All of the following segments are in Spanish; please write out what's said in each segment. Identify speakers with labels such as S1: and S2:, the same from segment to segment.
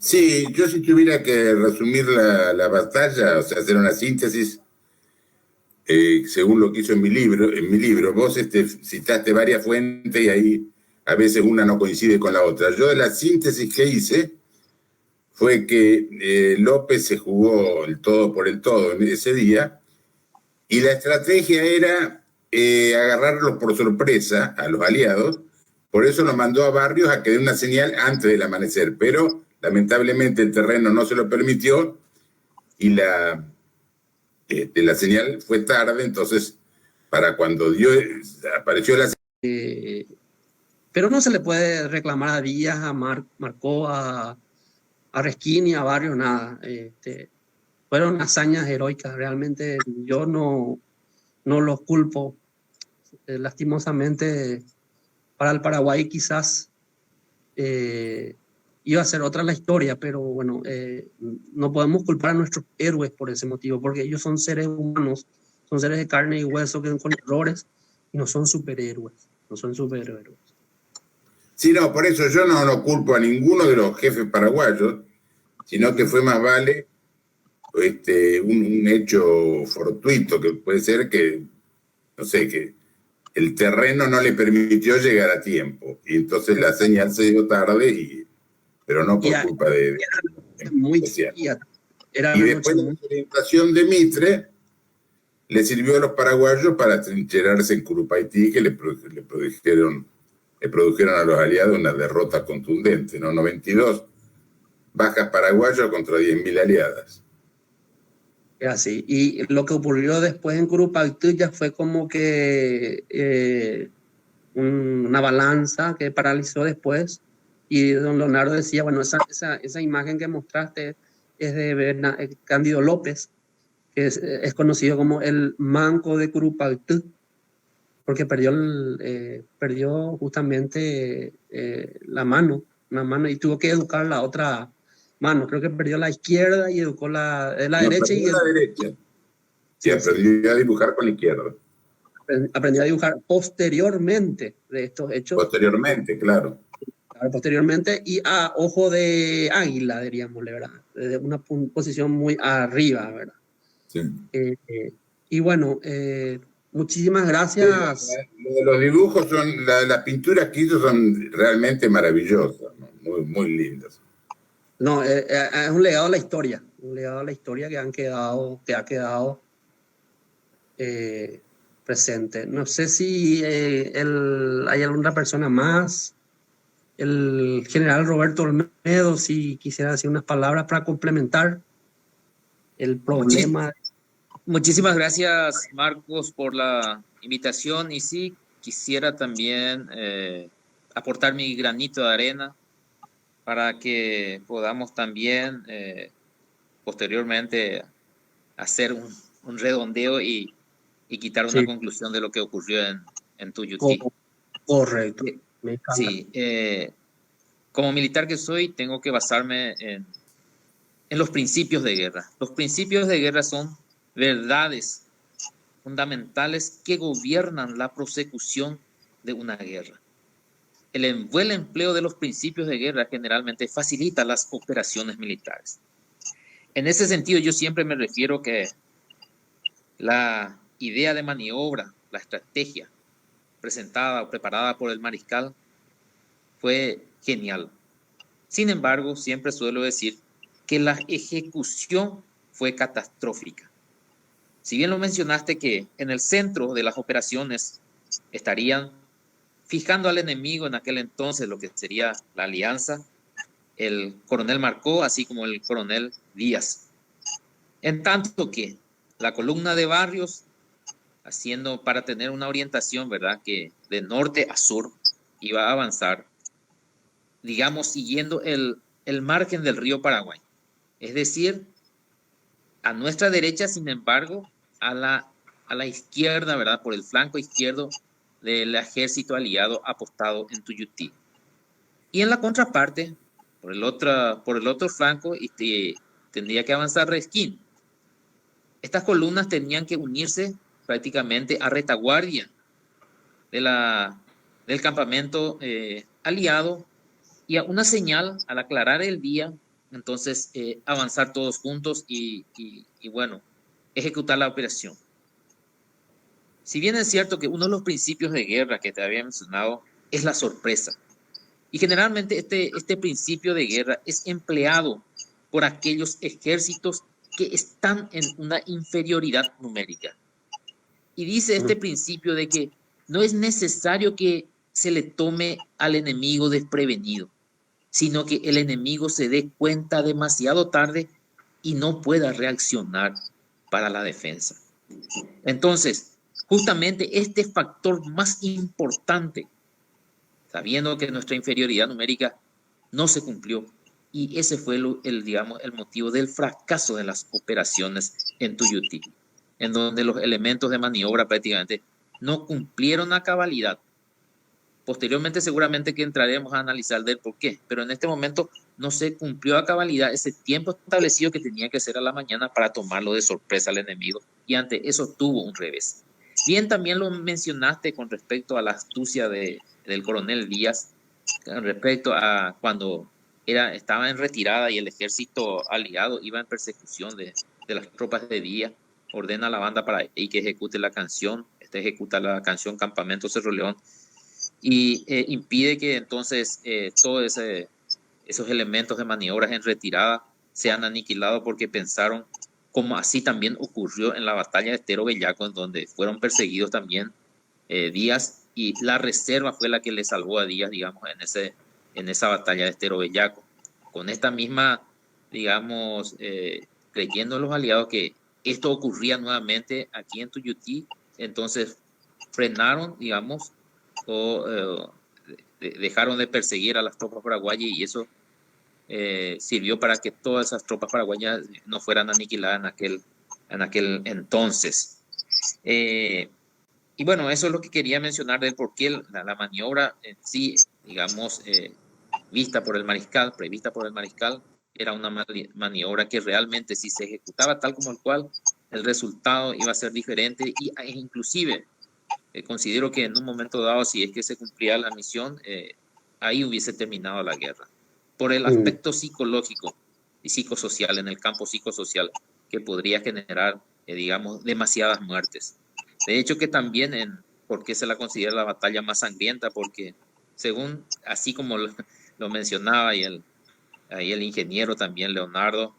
S1: Sí, yo si tuviera que resumir la batalla, o sea, hacer una síntesis, según lo que hizo en mi libro, vos citaste varias fuentes y ahí a veces una no coincide con la otra. Yo de la síntesis que hice fue que López se jugó el todo por el todo en ese día y la estrategia era agarrarlos por sorpresa a los aliados, por eso nos mandó a Barrios a que dé una señal antes del amanecer, pero lamentablemente el terreno no se lo permitió y la señal fue tarde, entonces para cuando apareció la
S2: pero no se le puede reclamar a Díaz, a Marcó, a Resquini, a Barrios, nada. Fueron hazañas heroicas, realmente yo no los culpo. Lastimosamente para el Paraguay quizás iba a ser otra la historia, pero bueno, no podemos culpar a nuestros héroes por ese motivo, porque ellos son seres humanos, son seres de carne y hueso que con errores y no son superhéroes, no son superhéroes.
S1: Sí, no, por eso yo no culpo a ninguno de los jefes paraguayos, sino que fue más vale un hecho fortuito, que puede ser que, no sé, que el terreno no le permitió llegar a tiempo, y entonces la señal se dio tarde, pero no por culpa de
S2: muy
S1: especial.
S2: Era
S1: y después de la orientación de Mitre, le sirvió a los paraguayos para trincherarse en Curupaití, que le produjeron a los aliados una derrota contundente, ¿no? 92 bajas paraguayas contra 10.000 aliadas.
S2: Así. Y lo que ocurrió después en Curupaití ya fue como que una balanza que paralizó después. Y don Leonardo decía, bueno, esa imagen que mostraste es de Cándido López, que es conocido como el manco de Curupaití, porque perdió justamente una mano, y tuvo que educar la otra mano. Creo que perdió la izquierda y educó la derecha.
S1: Perdió la derecha. Sí, aprendió a dibujar con la izquierda.
S2: Aprendió a dibujar posteriormente de estos hechos.
S1: Posteriormente, claro.
S2: Posteriormente y a ojo de águila, diríamos, ¿verdad? Desde una posición muy arriba, ¿verdad?
S1: Sí.
S2: Y bueno, muchísimas gracias.
S1: Lo de los dibujos las pinturas que hizo son realmente maravillosas, ¿no? Muy, muy lindas.
S2: No, es un legado a la historia, que ha quedado presente. No sé si hay alguna persona más. El general Roberto Olmedo, si quisiera decir unas palabras para complementar el problema.
S3: Muchísimas gracias, Marcos, por la invitación. Y sí, quisiera también aportar mi granito de arena para que podamos también posteriormente hacer un redondeo y quitar una conclusión de lo que ocurrió en Tuyutí.
S2: Correcto.
S3: Sí, como militar que soy, tengo que basarme en los principios de guerra. Los principios de guerra son verdades fundamentales que gobiernan la prosecución de una guerra. El buen empleo de los principios de guerra generalmente facilita las operaciones militares. En ese sentido, yo siempre me refiero que la idea de maniobra, la estrategia presentada o preparada por el mariscal fue genial. Sin embargo, siempre suelo decir que la ejecución fue catastrófica. Si bien lo mencionaste que en el centro de las operaciones estarían fijando al enemigo en aquel entonces, lo que sería la alianza, el coronel Marcó, así como el coronel Díaz. En tanto que la columna de Barrios, haciendo para tener una orientación, ¿verdad?, que de norte a sur iba a avanzar, digamos, siguiendo el margen del río Paraguay. Es decir, a nuestra derecha, sin embargo, a la izquierda, ¿verdad?, por el flanco izquierdo del ejército aliado apostado en Tuyutí. Y en la contraparte, por el otro flanco, tendría que avanzar Resquín. Estas columnas tenían que unirse prácticamente a retaguardia del campamento aliado, y a una señal al aclarar el día entonces avanzar todos juntos y bueno, ejecutar la operación. Si bien es cierto que uno de los principios de guerra que te había mencionado es la sorpresa, y generalmente este principio de guerra es empleado por aquellos ejércitos que están en una inferioridad numérica. Y dice este principio de que no es necesario que se le tome al enemigo desprevenido, sino que el enemigo se dé cuenta demasiado tarde y no pueda reaccionar para la defensa. Entonces, justamente este factor más importante, sabiendo que nuestra inferioridad numérica no se cumplió, y ese fue digamos, el motivo del fracaso de las operaciones en Tuyutí, en donde los elementos de maniobra prácticamente no cumplieron a cabalidad. Posteriormente seguramente que entraremos a analizar del por qué, pero en este momento no se cumplió a cabalidad ese tiempo establecido que tenía que ser a la mañana para tomarlo de sorpresa al enemigo, y ante eso tuvo un revés. Bien, también lo mencionaste con respecto a la astucia del coronel Díaz, con respecto a cuando estaba en retirada y el ejército aliado iba en persecución de las tropas de Díaz, ordena a la banda para que ejecute la canción, ejecuta la canción Campamento Cerro León, y impide que entonces todos esos elementos de maniobras en retirada sean aniquilados, porque pensaron, como así también ocurrió en la batalla de Estero Bellaco, en donde fueron perseguidos también Díaz, y la reserva fue la que le salvó a Díaz, digamos, en esa batalla de Estero Bellaco. Con esta misma, digamos, creyendo los aliados que esto ocurría nuevamente aquí en Tuyutí, entonces frenaron, digamos, o dejaron de perseguir a las tropas paraguayas, y eso sirvió para que todas esas tropas paraguayas no fueran aniquiladas en aquel entonces. Y bueno, eso es lo que quería mencionar del por qué la maniobra en sí, digamos, vista por el mariscal, prevista por el mariscal, era una maniobra que realmente, si se ejecutaba tal como el cual, el resultado iba a ser diferente, e inclusive considero que en un momento dado, si es que se cumplía la misión, ahí hubiese terminado la guerra, por el aspecto psicológico y psicosocial, en el campo psicosocial, que podría generar, digamos, demasiadas muertes. De hecho, que también, ¿por qué se la considera la batalla más sangrienta? Porque según, así como lo mencionaba y ahí el ingeniero también, Leonardo,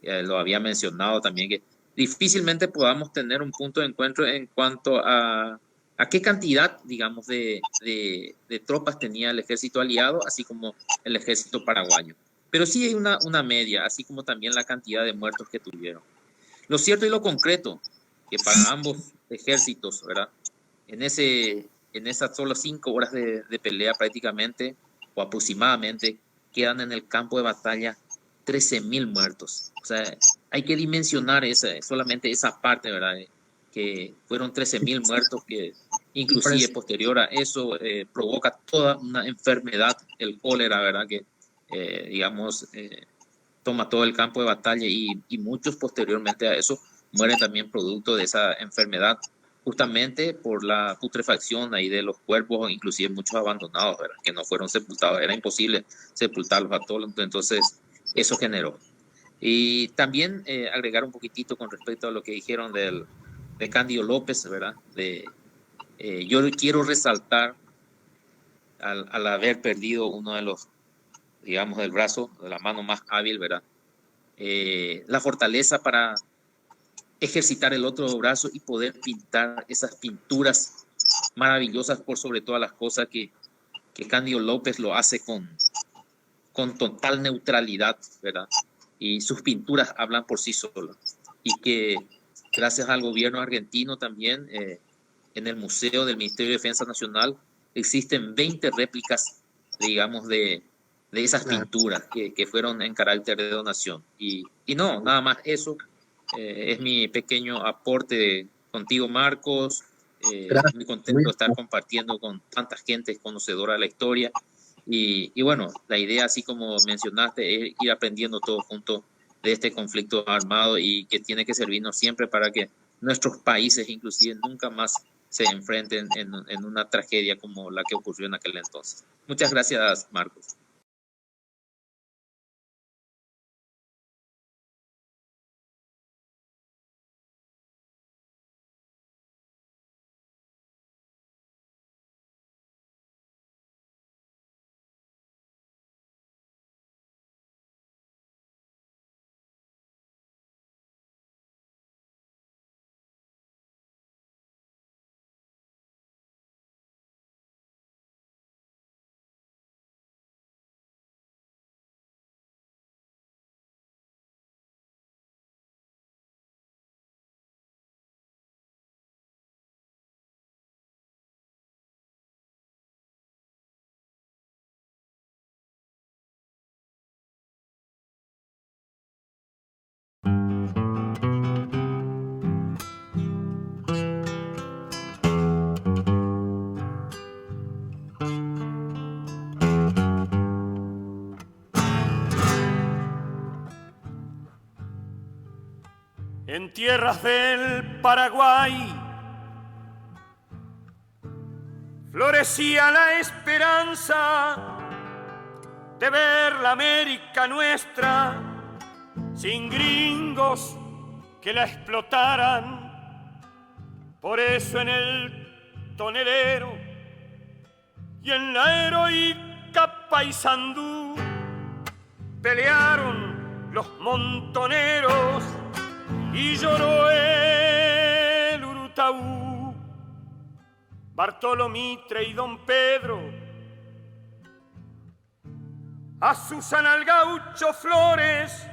S3: lo había mencionado también, que difícilmente podamos tener un punto de encuentro en cuanto a qué cantidad, digamos, de tropas tenía el ejército aliado, así como el ejército paraguayo. Pero sí hay una media, así como también la cantidad de muertos que tuvieron. Lo cierto y lo concreto, que para ambos ejércitos, ¿verdad? En esas solo 5 horas de pelea prácticamente, o aproximadamente, quedan en el campo de batalla 13.000 muertos. O sea, hay que dimensionar solamente esa parte, ¿verdad? Que fueron 13.000 muertos, que inclusive posterior a eso provoca toda una enfermedad, el cólera, ¿verdad? Que, digamos, toma todo el campo de batalla, y muchos posteriormente a eso mueren también producto de esa enfermedad, justamente por la putrefacción ahí de los cuerpos, inclusive muchos abandonados, ¿verdad? Que no fueron sepultados, era imposible sepultarlos a todos, entonces eso generó. Y también agregar un poquitito con respecto a lo que dijeron de Cándido López, ¿verdad? Yo quiero resaltar al haber perdido uno de los, digamos, del brazo, de la mano más hábil, ¿verdad? La fortaleza para ejercitar el otro brazo y poder pintar esas pinturas maravillosas, por sobre todas las cosas, que Cándido López lo hace con total neutralidad, ¿verdad? Y sus pinturas hablan por sí solas. Y que gracias al gobierno argentino también, en el Museo del Ministerio de Defensa Nacional, existen 20 réplicas, digamos, de esas pinturas que fueron en carácter de donación. Y no, nada más eso. Es mi pequeño aporte contigo, Marcos. Muy contento de estar compartiendo con tanta gente conocedora de la historia. Y bueno, la idea, así como mencionaste, es ir aprendiendo todos juntos de este conflicto armado, y que tiene que servirnos siempre para que nuestros países inclusive nunca más se enfrenten en una tragedia como la que ocurrió en aquel entonces. Muchas gracias, Marcos.
S4: en tierras del Paraguay florecía la esperanza de ver la América nuestra sin gringos que la explotaran. Por eso en el Tonelero y en la heroica Paysandú pelearon los montoneros y lloró el Urutaú. Bartolo Mitre y Don Pedro, azusan al gaucho Flores,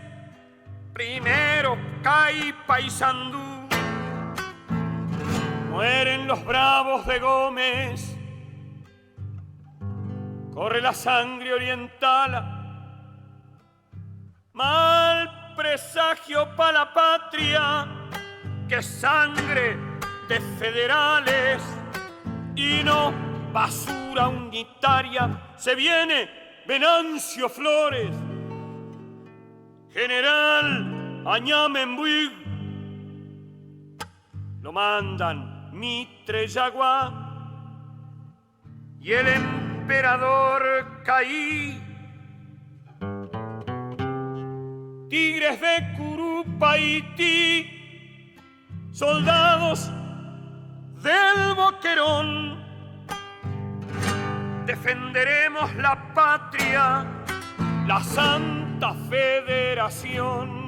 S4: primero cae Paysandú. Mueren los bravos de Gómez, corre la sangre oriental, mal presagio pa' la patria, que sangre de federales y no basura unitaria. Se viene Venancio Flores, general Añamenbuig, lo mandan Mitre Yaguá y el emperador Caí. Tigres de Curupaití, soldados del Boquerón, defenderemos la patria, la Santa Federación.